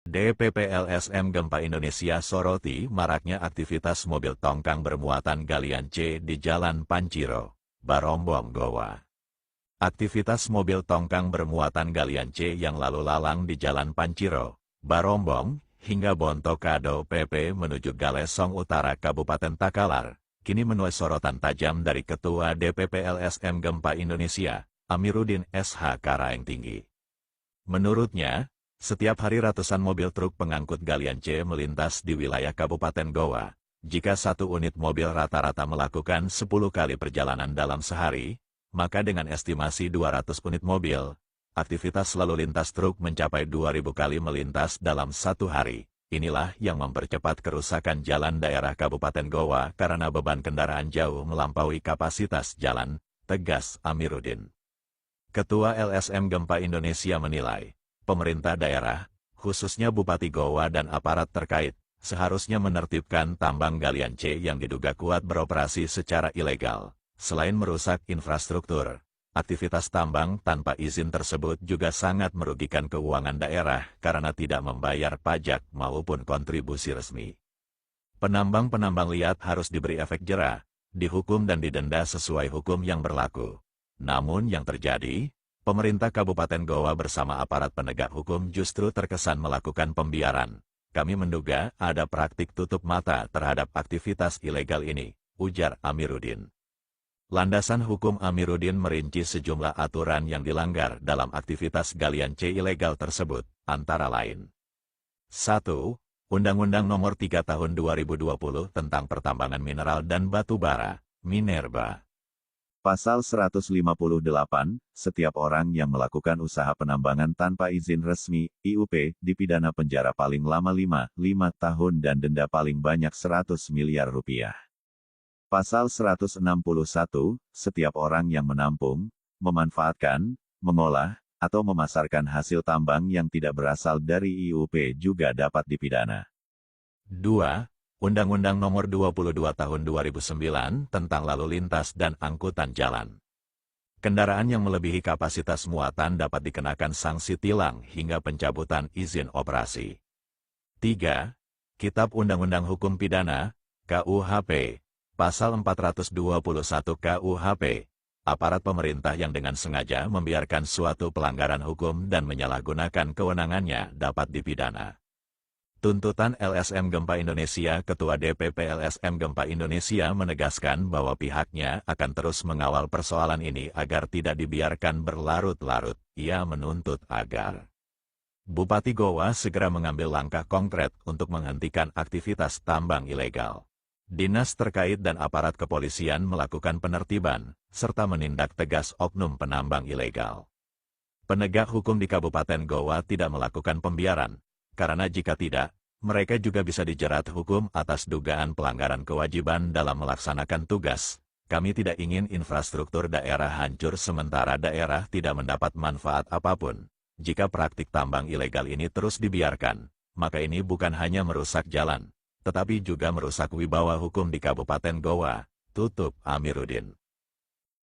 DPP LSM Gempa Indonesia soroti maraknya aktivitas mobil tongkang bermuatan galian C di Jalan Panciro, Barombong, Goa. Aktivitas mobil tongkang bermuatan galian C yang lalu lalang di Jalan Panciro, Barombong, hingga Bontokado PP menuju Galesong Utara Kabupaten Takalar, kini menuai sorotan tajam dari Ketua DPP LSM Gempa Indonesia, Amiruddin SH Karaengtinggi. Menurutnya, setiap hari ratusan mobil truk pengangkut galian C melintas di wilayah Kabupaten Goa. Jika satu unit mobil rata-rata melakukan 10 kali perjalanan dalam sehari, maka dengan estimasi 200 unit mobil, aktivitas lalu lintas truk mencapai 2.000 kali melintas dalam satu hari. Inilah yang mempercepat kerusakan jalan daerah Kabupaten Goa karena beban kendaraan jauh melampaui kapasitas jalan, tegas Amiruddin. Ketua LSM Gempa Indonesia menilai, pemerintah daerah, khususnya Bupati Goa dan aparat terkait, seharusnya menertibkan tambang galian C yang diduga kuat beroperasi secara ilegal. Selain merusak infrastruktur, aktivitas tambang tanpa izin tersebut juga sangat merugikan keuangan daerah karena tidak membayar pajak maupun kontribusi resmi. Penambang-penambang liar harus diberi efek jera, dihukum dan didenda sesuai hukum yang berlaku. Namun yang terjadi, pemerintah Kabupaten Goa bersama aparat penegak hukum justru terkesan melakukan pembiaran. Kami menduga ada praktik tutup mata terhadap aktivitas ilegal ini, ujar Amiruddin. Landasan hukum Amiruddin merinci sejumlah aturan yang dilanggar dalam aktivitas galian C ilegal tersebut, antara lain. 1. Undang-Undang Nomor 3 Tahun 2020 tentang Pertambangan Mineral dan Batu Bara, Minerba. Pasal 158, setiap orang yang melakukan usaha penambangan tanpa izin resmi, IUP, dipidana penjara paling lama 5 tahun dan denda paling banyak 100 miliar rupiah. Pasal 161, setiap orang yang menampung, memanfaatkan, mengolah, atau memasarkan hasil tambang yang tidak berasal dari IUP juga dapat dipidana. 2. Undang-Undang Nomor 22 Tahun 2009 tentang Lalu Lintas dan Angkutan Jalan. Kendaraan yang melebihi kapasitas muatan dapat dikenakan sanksi tilang hingga pencabutan izin operasi. 3. Kitab Undang-Undang Hukum Pidana, KUHP, Pasal 421 KUHP, aparat pemerintah yang dengan sengaja membiarkan suatu pelanggaran hukum dan menyalahgunakan kewenangannya dapat dipidana. Tuntutan LSM Gempa Indonesia. Ketua DPP LSM Gempa Indonesia menegaskan bahwa pihaknya akan terus mengawal persoalan ini agar tidak dibiarkan berlarut-larut. Ia menuntut agar Bupati Goa segera mengambil langkah konkret untuk menghentikan aktivitas tambang ilegal. Dinas terkait dan aparat kepolisian melakukan penertiban, serta menindak tegas oknum penambang ilegal. Penegak hukum di Kabupaten Goa tidak melakukan pembiaran, karena jika tidak, mereka juga bisa dijerat hukum atas dugaan pelanggaran kewajiban dalam melaksanakan tugas. Kami tidak ingin infrastruktur daerah hancur sementara daerah tidak mendapat manfaat apapun. Jika praktik tambang ilegal ini terus dibiarkan, maka ini bukan hanya merusak jalan, tetapi juga merusak wibawa hukum di Kabupaten Goa, tutup Amiruddin.